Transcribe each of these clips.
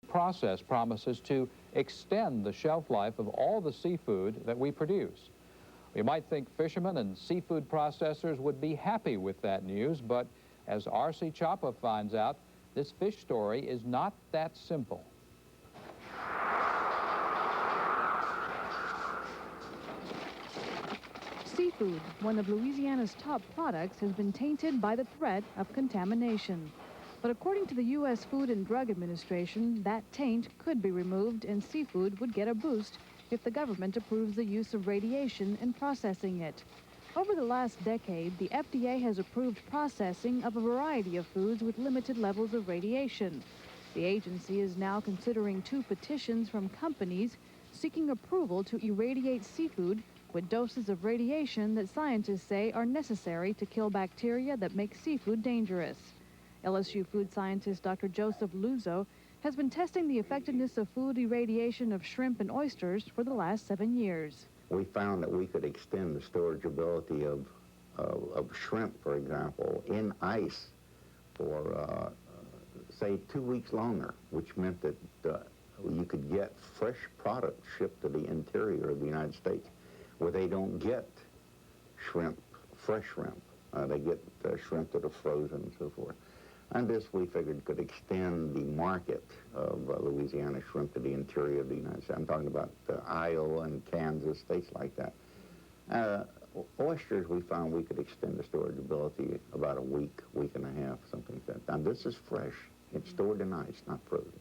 process promises to extend the shelf life of all the seafood that we produce. We might think fishermen and seafood processors would be happy with that news, but as R.C. Chapa finds out, this fish story is not that simple. Seafood, one of Louisiana's top products, has been tainted by the threat of contamination. But according to the U.S. Food and Drug Administration, that taint could be removed and seafood would get a boost if the government approves the use of radiation in processing it. Over the last decade, the FDA has approved processing of a variety of foods with limited levels of radiation. The agency is now considering 2 petitions from companies seeking approval to irradiate seafood with doses of radiation that scientists say are necessary to kill bacteria that make seafood dangerous. LSU food scientist Dr. Joseph Luzo has been testing the effectiveness of food irradiation of shrimp and oysters for the last 7 years. We found that we could extend the storageability of shrimp, for example, in ice for, say, 2 weeks longer, which meant that you could get fresh products shipped to the interior of the United States, where they don't get shrimp, fresh shrimp. They get shrimp that are frozen and so forth. And this, we figured, could extend the market of Louisiana shrimp to the interior of the United States. I'm talking about Iowa and Kansas, states like that. Oysters, we found we could extend the storageability about a week, week and a half, something like that. Now, this is fresh. It's stored in ice, not frozen.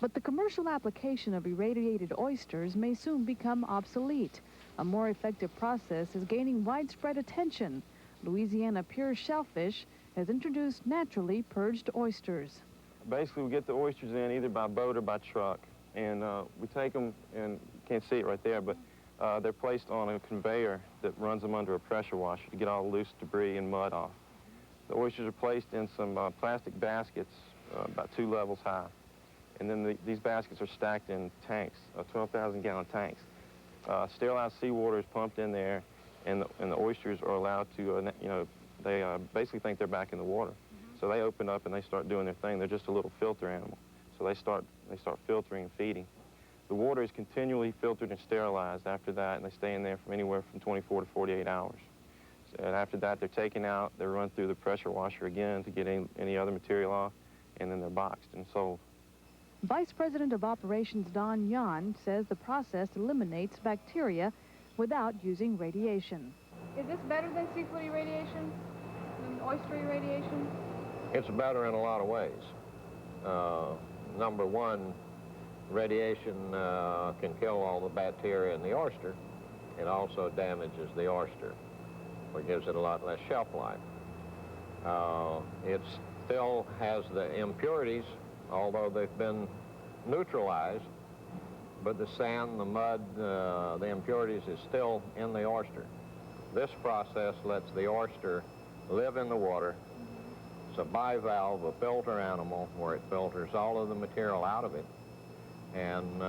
But the commercial application of irradiated oysters may soon become obsolete. A more effective process is gaining widespread attention. Louisiana Pure Shellfish has introduced naturally purged oysters. Basically, we get the oysters in either by boat or by truck, and we take them, and you can't see it right there, but they're placed on a conveyor that runs them under a pressure washer to get all the loose debris and mud off. The oysters are placed in some plastic baskets about 2 levels high, and then these baskets are stacked in tanks, 12,000-gallon tanks. Sterilized seawater is pumped in there, and the oysters are allowed to, they basically think they're back in the water. So they open up and they start doing their thing. They're just a little filter animal. So they start filtering and feeding. The water is continually filtered and sterilized after that, and they stay in there from anywhere from 24 to 48 hours. And after that, they're taken out, they're run through the pressure washer again to get any other material off, and then they're boxed and sold. Vice President of Operations Don Yan says the process eliminates bacteria without using radiation. Is this better than seafood irradiation, than oyster irradiation? It's better in a lot of ways. Number one, radiation can kill all the bacteria in the oyster. It also damages the oyster, which gives it a lot less shelf life. It still has the impurities, although they've been neutralized, but the sand, the mud, the impurities is still in the oyster. This process lets the oyster live in the water. It's a bivalve, a filter animal, where it filters all of the material out of it, and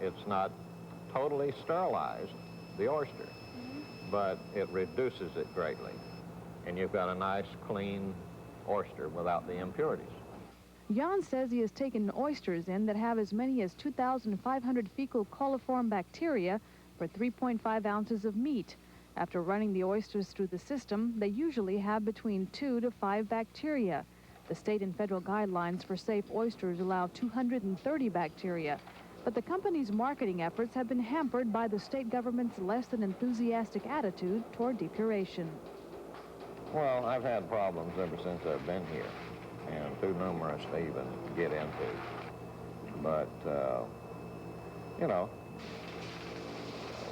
it's not totally sterilized, the oyster, but it reduces it greatly, and you've got a nice, clean oyster without the impurities. Jan says he has taken oysters in that have as many as 2,500 fecal coliform bacteria for 3.5 ounces of meat. After running the oysters through the system, they usually have between 2 to 5 bacteria. The state and federal guidelines for safe oysters allow 230 bacteria, but the company's marketing efforts have been hampered by the state government's less than enthusiastic attitude toward depuration. Well, I've had problems ever since I've been here, and too numerous to even get into. But,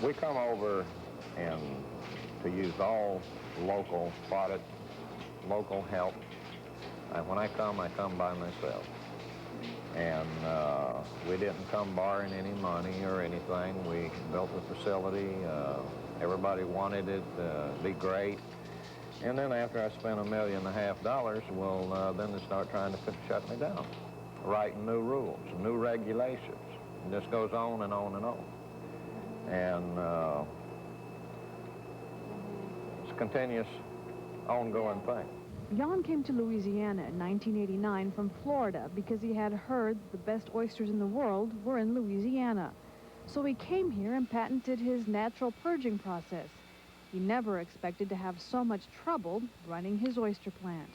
we come over and to use all local products, local help. And when I come by myself. And we didn't come borrowing any money or anything. We built the facility. Everybody wanted it to be great. And then after I spent $1.5 million, well, then they start trying to shut me down, writing new rules, new regulations. And this goes on and on and on. And it's a continuous, ongoing thing. Jan came to Louisiana in 1989 from Florida because he had heard the best oysters in the world were in Louisiana. So he came here and patented his natural purging process. He never expected to have so much trouble running his oyster plant.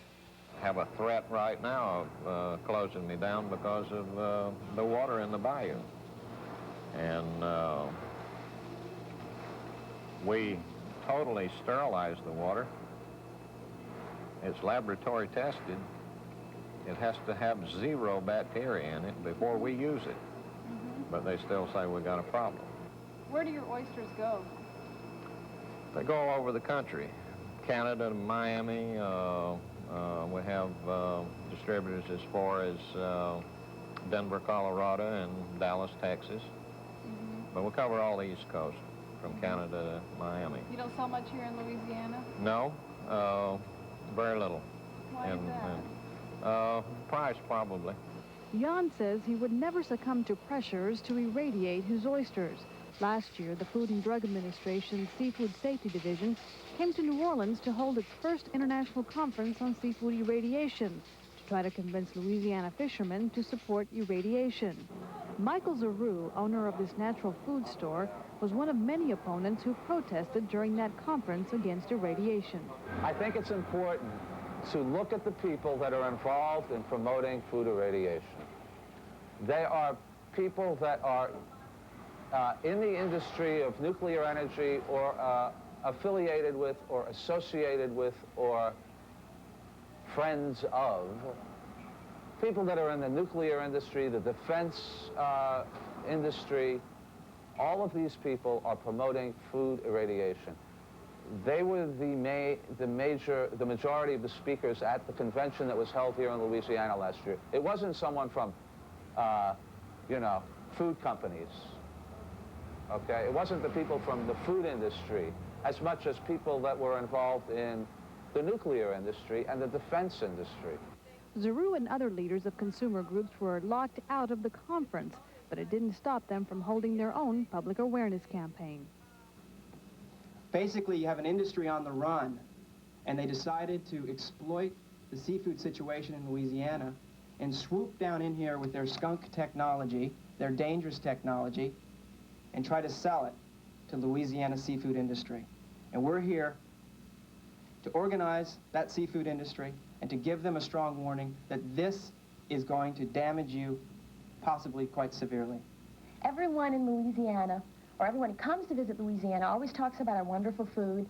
I have a threat right now of closing me down because of the water in the bayou. And we totally sterilize the water. It's laboratory tested. It has to have 0 bacteria in it before we use it. But they still say we got a problem. Where do your oysters go? They go all over the country. Canada, Miami. We have distributors as far as Denver, Colorado, and Dallas, Texas. But we cover all the East Coast, from Canada to Miami. You don't sell much here in Louisiana? No, very little. Why is that? Price, probably. Jan says he would never succumb to pressures to irradiate his oysters. Last year, the Food and Drug Administration's Seafood Safety Division came to New Orleans to hold its first international conference on seafood irradiation to try to convince Louisiana fishermen to support irradiation. Michael Zaru, owner of this natural food store, was one of many opponents who protested during that conference against irradiation. I think it's important to look at the people that are involved in promoting food irradiation. They are people that are in the industry of nuclear energy or affiliated with or associated with or friends of people that are in the nuclear industry, the defense industry. All of these people are promoting food irradiation. They were the majority of the speakers at the convention that was held here in Louisiana last year. It wasn't someone from, you know, food companies, okay? It wasn't the people from the food industry as much as people that were involved in the nuclear industry and the defense industry. Zaru and other leaders of consumer groups were locked out of the conference, but it didn't stop them from holding their own public awareness campaign. Basically, you have an industry on the run, and they decided to exploit the seafood situation in Louisiana and swoop down in here with their skunk technology, their dangerous technology, and try to sell it to Louisiana seafood industry. And we're here to organize that seafood industry and to give them a strong warning that this is going to damage you possibly quite severely. Everyone in Louisiana, or everyone who comes to visit Louisiana, always talks about our wonderful food,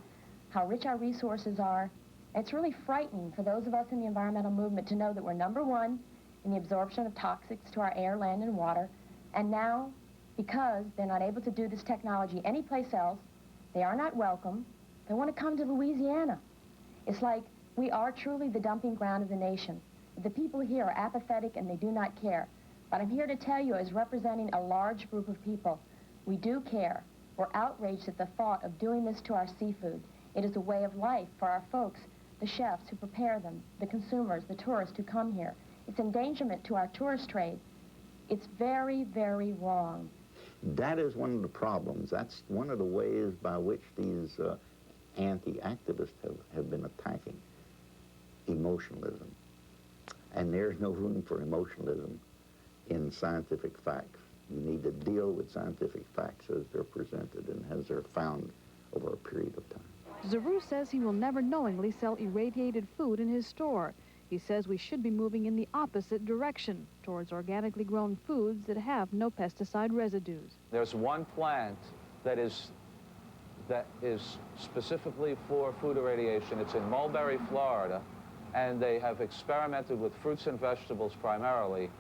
how rich our resources are. It's really frightening for those of us in the environmental movement to know that we're #1 in the absorption of toxics to our air, land, and water. And now, because they're not able to do this technology anyplace else, they are not welcome. They want to come to Louisiana. It's like we are truly the dumping ground of the nation. The people here are apathetic and they do not care. But I'm here to tell you, as representing a large group of people, we do care. We're outraged at the thought of doing this to our seafood. It is a way of life for our folks, the chefs who prepare them, the consumers, the tourists who come here. It's endangerment to our tourist trade. It's very, very wrong. That is one of the problems. That's one of the ways by which these anti-activists have been attacking emotionalism. And there's no room for emotionalism in scientific facts. You need to deal with scientific facts as they're presented and as they're found over a period of time. Zaru says he will never knowingly sell irradiated food in his store. He says we should be moving in the opposite direction, towards organically grown foods that have no pesticide residues. There's one plant that is specifically for food irradiation. It's in Mulberry, Florida, and they have experimented with fruits and vegetables primarily,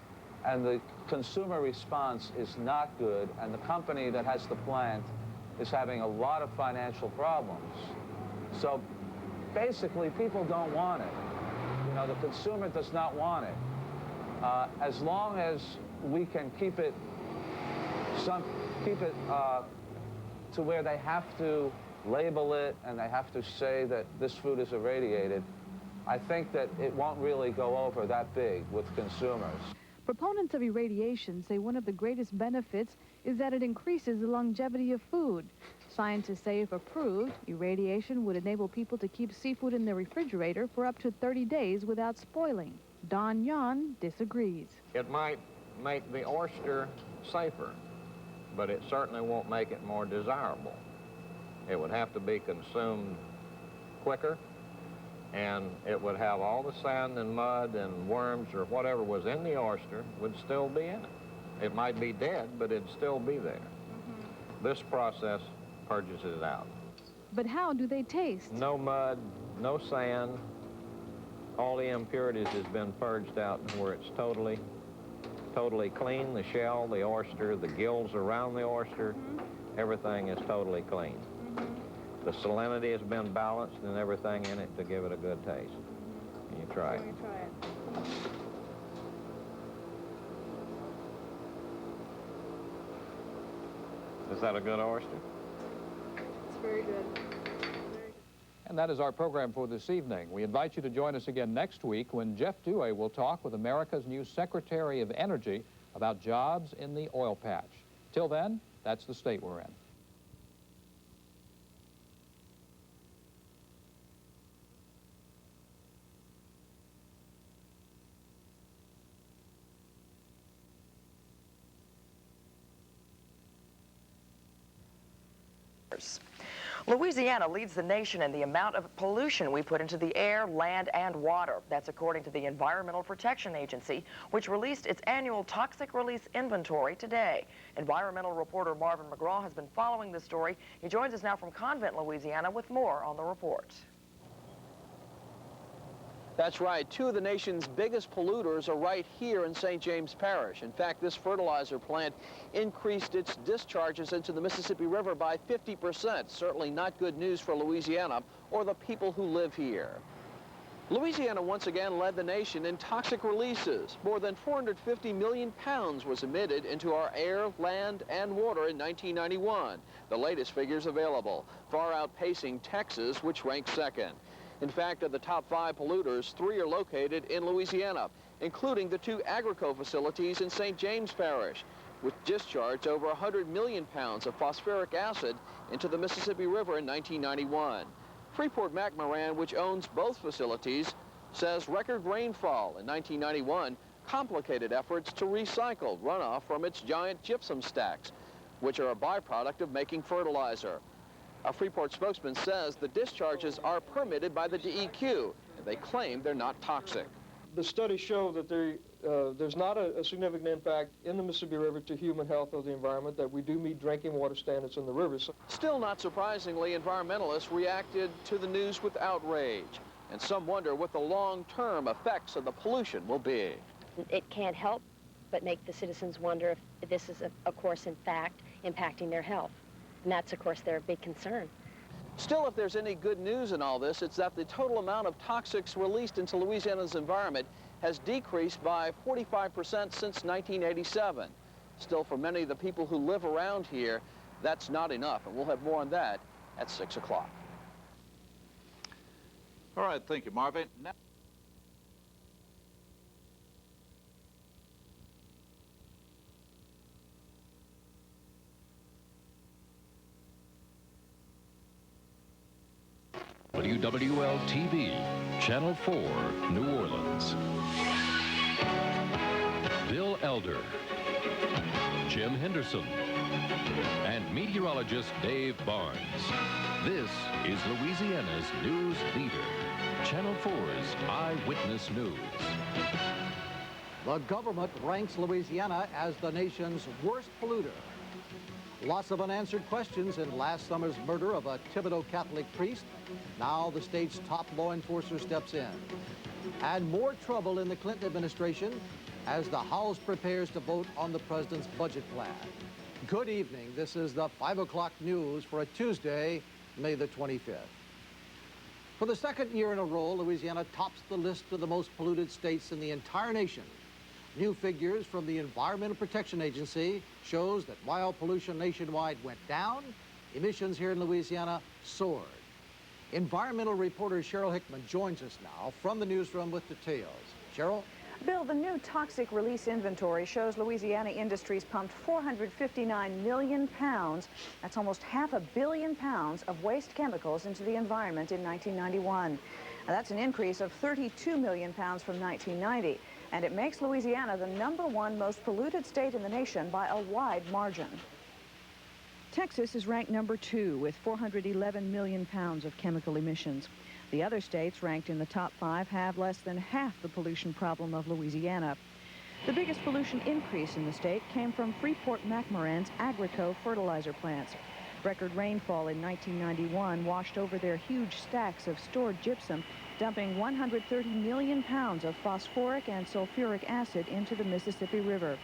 and the consumer response is not good, and the company that has the plant is having a lot of financial problems. So basically, people don't want it. You know, the consumer does not want it. As long as we can keep it to where they have to label it and they have to say that this food is irradiated, I think that it won't really go over that big with consumers. Proponents of irradiation say one of the greatest benefits is that it increases the longevity of food. Scientists say if approved, irradiation would enable people to keep seafood in their refrigerator for up to 30 days without spoiling. Don Yon disagrees. It might make the oyster safer, but it certainly won't make it more desirable. It would have to be consumed quicker, and it would have all the sand and mud and worms or whatever was in the oyster would still be in it. It might be dead, but it'd still be there. This process purges it out. But how do they taste? No mud, no sand. All the impurities has been purged out where it's totally clean. The shell, the oyster, the gills around the oyster, everything is totally clean. The salinity has been balanced and everything in it to give it a good taste. And you try it. Let me try it. Is that a good oyster? It's very good. And that is our program for this evening. We invite you to join us again next week when Jeff Dewey will talk with America's new Secretary of Energy about jobs in the oil patch. Till then, that's the state we're in. Louisiana leads the nation in the amount of pollution we put into the air, land, and water. That's according to the Environmental Protection Agency, which released its annual toxic release inventory today. Environmental reporter Marvin McGraw has been following the story. He joins us now from Convent, Louisiana, with more on the report. That's right. Two of the nation's biggest polluters are right here in St. James Parish. In fact, this fertilizer plant increased its discharges into the Mississippi River by 50%. Certainly not good news for Louisiana or the people who live here. Louisiana once again led the nation in toxic releases. More than 450 million pounds was emitted into our air, land, and water in 1991. The latest figures available, far outpacing Texas, which ranks second. In fact, of the top 5 polluters, 3 are located in Louisiana, including the 2 Agrico facilities in St. James Parish, which discharged over 100 million pounds of phosphoric acid into the Mississippi River in 1991. Freeport-McMoran, which owns both facilities, says record rainfall in 1991 complicated efforts to recycle runoff from its giant gypsum stacks, which are a byproduct of making fertilizer. A Freeport spokesman says the discharges are permitted by the DEQ, and they claim they're not toxic. The studies show that there's not a significant impact in the Mississippi River to human health or the environment, that we do meet drinking water standards in the rivers. Still not surprisingly, environmentalists reacted to the news with outrage, and some wonder what the long-term effects of the pollution will be. It can't help but make the citizens wonder if this is, of course, in fact, impacting their health. And that's, of course, their big concern. Still, if there's any good news in all this, it's that the total amount of toxics released into Louisiana's environment has decreased by 45% since 1987. Still, for many of the people who live around here, that's not enough, and we'll have more on that at 6 o'clock. All right, thank you, Marvin. Now WWL-TV, Channel 4, New Orleans. Bill Elder, Jim Henderson, and meteorologist Dave Barnes. This is Louisiana's news leader, Channel 4's Eyewitness News. The government ranks Louisiana as the nation's worst polluter. Lots of unanswered questions in last summer's murder of a Thibodeau Catholic priest. Now the state's top law enforcer steps in. And more trouble in the Clinton administration as the House prepares to vote on the president's budget plan. Good evening. This is the 5 o'clock news for a Tuesday, May the 25th. For the second year in a row, Louisiana tops the list of the most polluted states in the entire nation. New figures from the Environmental Protection Agency shows that while pollution nationwide went down, emissions here in Louisiana soared. Environmental reporter Cheryl Hickman joins us now from the newsroom with details. Cheryl? Bill, the new toxic release inventory shows Louisiana industries pumped 459 million pounds, that's almost $500 million of waste chemicals into the environment in 1991. Now, that's an increase of 32 million pounds from 1990, and it makes Louisiana the #1 most polluted state in the nation by a wide margin. Texas is ranked #2 with 411 million pounds of chemical emissions. The other states ranked in the top 5 have less than half the pollution problem of Louisiana. The biggest pollution increase in the state came from Freeport-McMoRan's Agrico fertilizer plants. Record rainfall in 1991 washed over their huge stacks of stored gypsum, dumping 130 million pounds of phosphoric and sulfuric acid into the Mississippi River.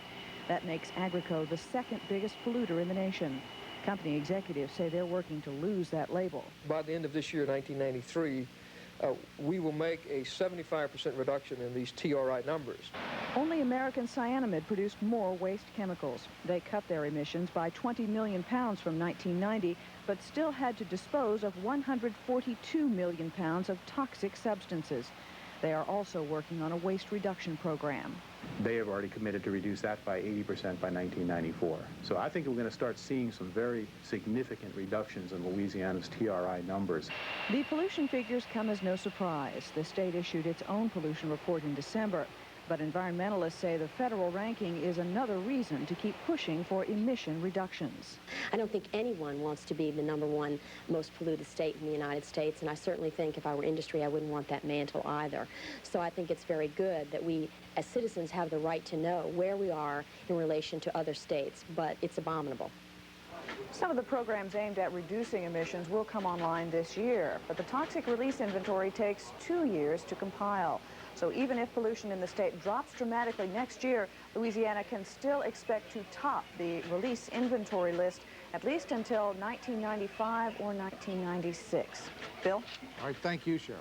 That makes Agrico the second biggest polluter in the nation. Company executives say they're working to lose that label. By the end of this year, 1993, we will make a 75% reduction in these TRI numbers. Only American Cyanamid produced more waste chemicals. They cut their emissions by 20 million pounds from 1990, but still had to dispose of 142 million pounds of toxic substances. They are also working on a waste reduction program. They have already committed to reduce that by 80% by 1994. So I think we're going to start seeing some very significant reductions in Louisiana's TRI numbers. The pollution figures come as no surprise. The state issued its own pollution report in December. But environmentalists say the federal ranking is another reason to keep pushing for emission reductions. I don't think anyone wants to be the #1 most polluted state in the United States, and I certainly think if I were industry, I wouldn't want that mantle either. So I think it's very good that we, as citizens, have the right to know where we are in relation to other states, but it's abominable. Some of the programs aimed at reducing emissions will come online this year, but the toxic release inventory takes 2 years to compile. So even if pollution in the state drops dramatically next year, Louisiana can still expect to top the release inventory list at least until 1995 or 1996. Bill? All right, thank you, Cheryl.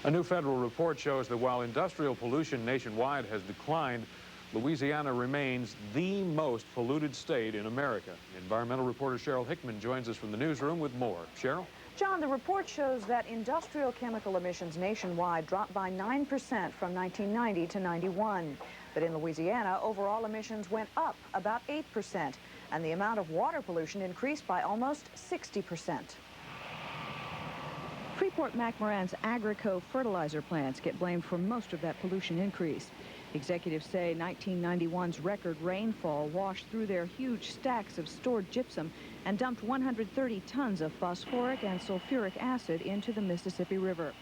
A new federal report shows that while industrial pollution nationwide has declined, Louisiana remains the most polluted state in America. Environmental reporter Cheryl Hickman joins us from the newsroom with more. Cheryl? John, the report shows that industrial chemical emissions nationwide dropped by 9% from 1990 to 91. But in Louisiana, overall emissions went up about 8%, and the amount of water pollution increased by almost 60%. Freeport-McMoRan's Agrico fertilizer plants get blamed for most of that pollution increase. Executives say 1991's record rainfall washed through their huge stacks of stored gypsum and dumped 130 tons of phosphoric and sulfuric acid into the Mississippi River.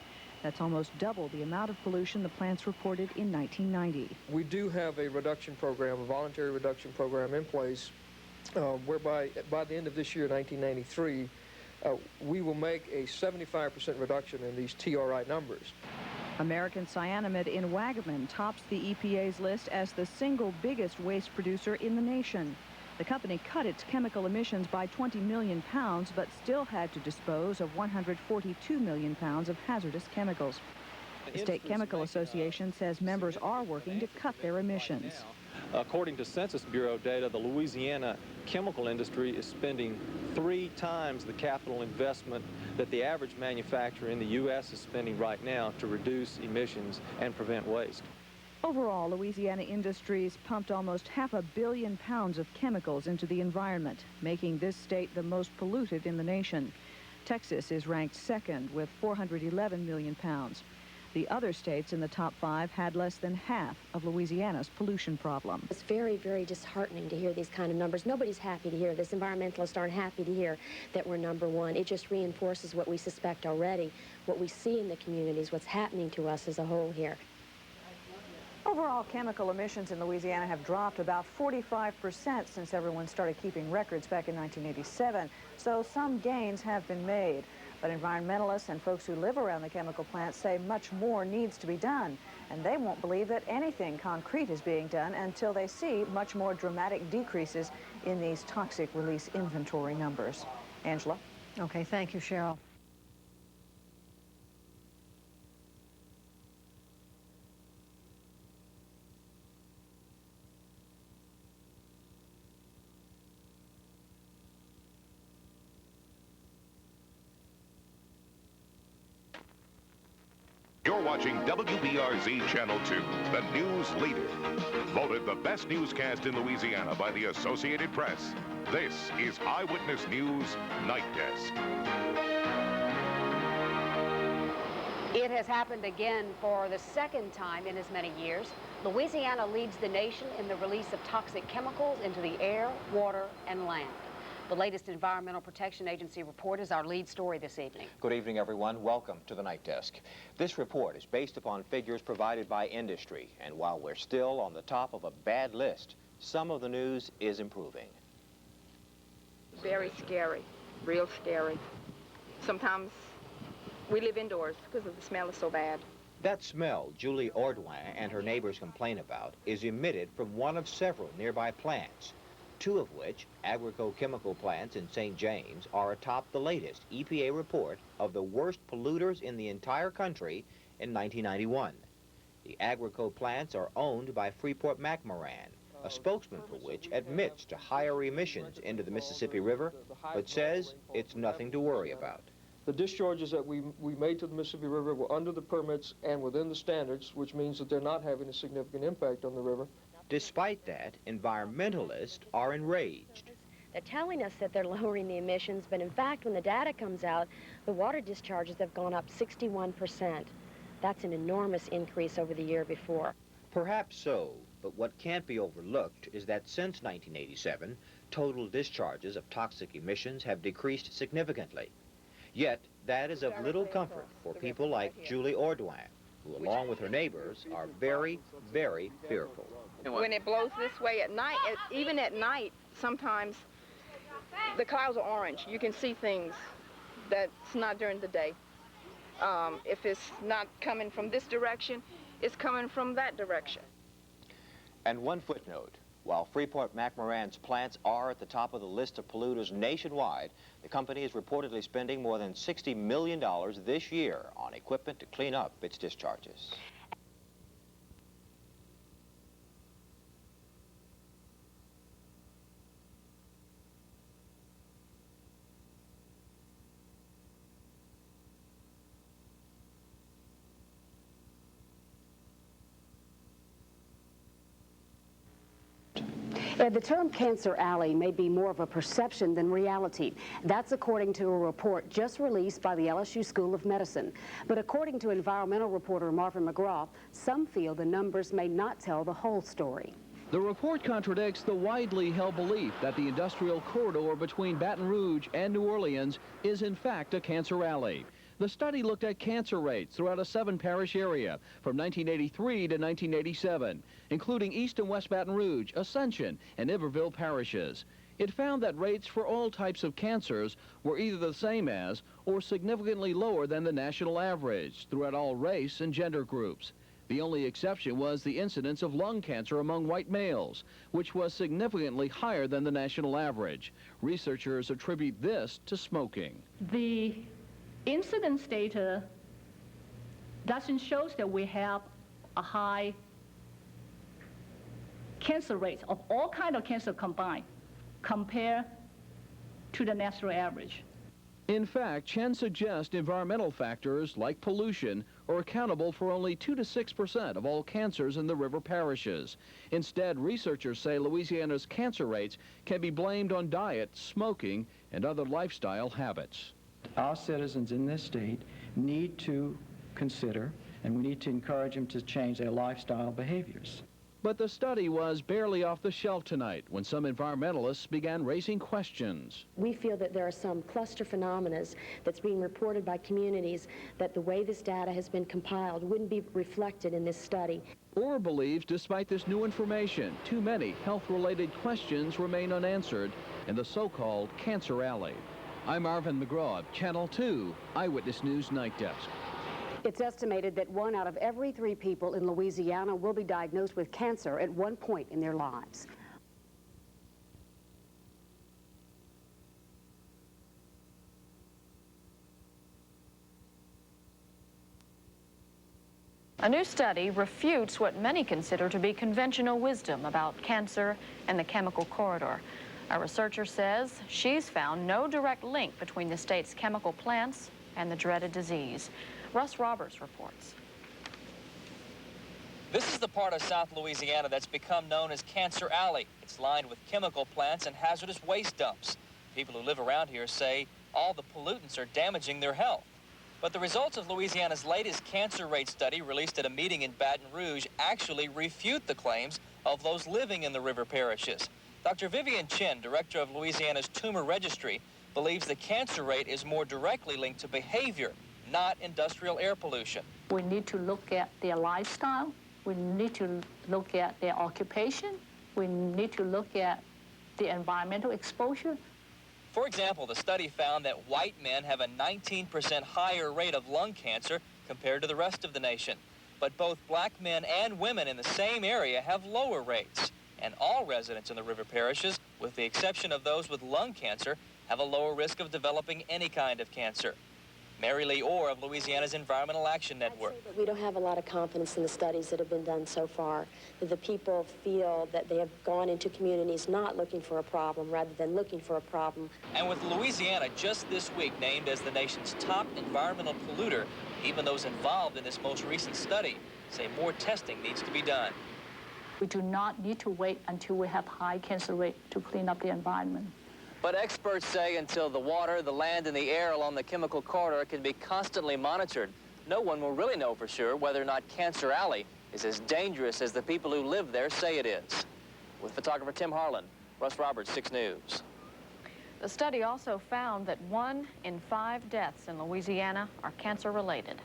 That's almost double the amount of pollution the plants reported in 1990. We do have a reduction program, a voluntary reduction program in place, whereby by the end of this year, 1993, we will make a 75% reduction in these TRI numbers. American Cyanamid in Wagaman tops the EPA's list as the single biggest waste producer in the nation. The company cut its chemical emissions by 20 million pounds, but still had to dispose of 142 million pounds of hazardous chemicals. The State Chemical Association says members are working to cut their emissions. According to Census Bureau data, the Louisiana chemical industry is spending 3 times the capital investment that the average manufacturer in the U.S. is spending right now to reduce emissions and prevent waste. Overall, Louisiana industries pumped almost 500 million pounds of chemicals into the environment, making this state the most polluted in the nation. Texas is ranked second with 411 million pounds. The other states in the top 5 had less than half of Louisiana's pollution problem. It's very, very disheartening to hear these kind of numbers. Nobody's happy to hear this. Environmentalists aren't happy to hear that we're #1. It just reinforces what we suspect already, what we see in the communities, what's happening to us as a whole here. Overall, chemical emissions in Louisiana have dropped about 45% since everyone started keeping records back in 1987, so some gains have been made. But environmentalists and folks who live around the chemical plants say much more needs to be done, and they won't believe that anything concrete is being done until they see much more dramatic decreases in these toxic release inventory numbers. Angela? Okay, thank you, Cheryl. You're watching WBRZ Channel 2, the news leader. Voted the best newscast in Louisiana by the Associated Press. This is Eyewitness News Night Desk. It has happened again for the second time in as many years. Louisiana leads the nation in the release of toxic chemicals into the air, water, and land. The latest Environmental Protection Agency report is our lead story this evening. Good evening, everyone. Welcome to the Night Desk. This report is based upon figures provided by industry, and while we're still on the top of a bad list, some of the news is improving. Very scary, real scary. Sometimes we live indoors because the smell is so bad. That smell Julie Ordwin and her neighbors complain about is emitted from one of several nearby plants, two of which, agrochemical plants in St. James, are atop the latest EPA report of the worst polluters in the entire country in 1991. The agroco plants are owned by Freeport-McMoran, a spokesman for which admits to higher emissions into the Mississippi River, but says it's nothing to worry about. The discharges that we made to the Mississippi River were under the permits and within the standards, which means that they're not having a significant impact on the river. Despite that, environmentalists are enraged. They're telling us that they're lowering the emissions, but in fact, when the data comes out, the water discharges have gone up 61%. That's an enormous increase over the year before. Perhaps so, but what can't be overlooked is that since 1987, total discharges of toxic emissions have decreased significantly. Yet, that is of little comfort for people like Julie Ordwin, who, along with her neighbors, are very, very fearful. When it blows this way at night, even at night, sometimes the clouds are orange. You can see things that's not during the day. If it's not coming from this direction, it's coming from that direction. And one footnote, while Freeport-McMoran's plants are at the top of the list of polluters nationwide, the company is reportedly spending more than $60 million this year on equipment to clean up its discharges. The term Cancer Alley may be more of a perception than reality. That's according to a report just released by the LSU School of Medicine. But according to environmental reporter Marvin McGraw, some feel the numbers may not tell the whole story. The report contradicts the widely held belief that the industrial corridor between Baton Rouge and New Orleans is in fact a cancer alley. The study looked at cancer rates throughout a 7-parish area from 1983 to 1987, including East and West Baton Rouge, Ascension, and Iberville parishes. It found that rates for all types of cancers were either the same as or significantly lower than the national average throughout all race and gender groups. The only exception was the incidence of lung cancer among white males, which was significantly higher than the national average. Researchers attribute this to smoking. The incidence data doesn't show that we have a high cancer rate of all kinds of cancer combined compared to the national average. In fact, Chen suggests environmental factors like pollution are accountable for only 2 to 6% of all cancers in the river parishes. Instead, researchers say Louisiana's cancer rates can be blamed on diet, smoking, and other lifestyle habits. Our citizens in this state need to consider, and we need to encourage them to change their lifestyle behaviors. But the study was barely off the shelf tonight when some environmentalists began raising questions. We feel that there are some cluster phenomena that's being reported by communities that the way this data has been compiled wouldn't be reflected in this study. Or believes despite this new information, too many health-related questions remain unanswered in the so-called Cancer Alley. I'm Marvin McGraw, Channel 2, Eyewitness News Night Desk. It's estimated that 1 out of every 3 people in Louisiana will be diagnosed with cancer at one point in their lives. A new study refutes what many consider to be conventional wisdom about cancer and the chemical corridor. A researcher says she's found no direct link between the state's chemical plants and the dreaded disease. Russ Roberts reports. This is the part of South Louisiana that's become known as Cancer Alley. It's lined with chemical plants and hazardous waste dumps. People who live around here say all the pollutants are damaging their health. But the results of Louisiana's latest cancer rate study released at a meeting in Baton Rouge actually refute the claims of those living in the river parishes. Dr. Vivian Chin, director of Louisiana's Tumor Registry, believes the cancer rate is more directly linked to behavior, not industrial air pollution. We need to look at their lifestyle. We need to look at their occupation. We need to look at the environmental exposure. For example, the study found that white men have a 19% higher rate of lung cancer compared to the rest of the nation. But both black men and women in the same area have lower rates. And all residents in the river parishes, with the exception of those with lung cancer, have a lower risk of developing any kind of cancer. Mary Lee Orr of Louisiana's Environmental Action Network. I'd say that we don't have a lot of confidence in the studies that have been done so far. That the people feel that they have gone into communities not looking for a problem rather than looking for a problem. And with Louisiana just this week named as the nation's top environmental polluter, even those involved in this most recent study say more testing needs to be done. We do not need to wait until we have high cancer rate to clean up the environment. But experts say until the water, the land, and the air along the chemical corridor can be constantly monitored, no one will really know for sure whether or not Cancer Alley is as dangerous as the people who live there say it is. With photographer Tim Harlan, Russ Roberts, 6 News. The study also found that 1 in 5 deaths in Louisiana are cancer-related.